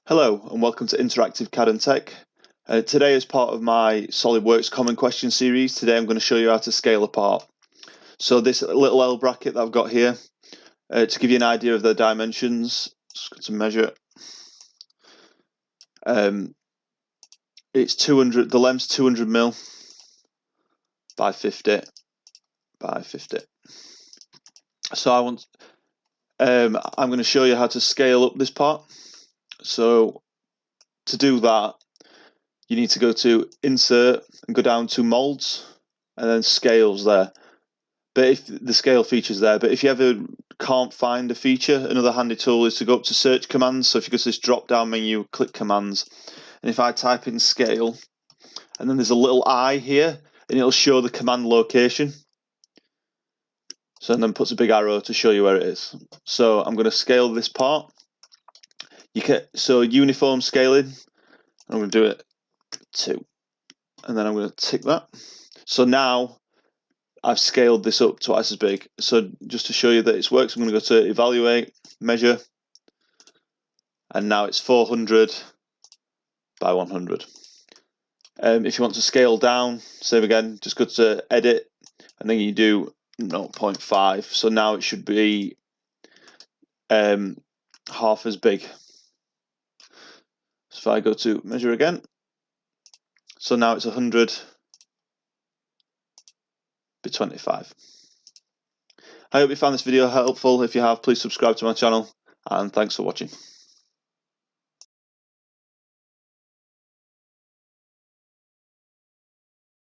Hello and welcome to Interactive CAD and Tech. Today, as part of my SolidWorks Common Question series, today I'm going to show you how to scale a part. So this little L bracket that I've got here, to give you an idea of the dimensions, just got to measure it. It's 200, the length's 200 mil by 50 by 50. So I'm going to show you how to scale up this part. So to do that, you need to go to Insert and go down to Molds and then Scales there. But if the scale feature's there, but if you ever can't find a feature, another handy tool is to go up to Search Commands. So if you go to this drop-down menu, click Commands, and if I type in Scale, and then there's a little I here, and it'll show the command location. So and then puts a big arrow to show you where it is. So I'm going to scale this part. So uniform scaling, I'm going to do it 2, and then I'm going to tick that. So now I've scaled this up twice as big. So just to show you that it works, I'm going to go to Evaluate, Measure, and now it's 400 by 100. If you want to scale down, same again, just go to Edit, and then you do 0.5. So now it should be half as big. So if I go to Measure again, so now it's 100 by 25. I hope you found this video helpful. If you have, please subscribe to my channel, and thanks for watching.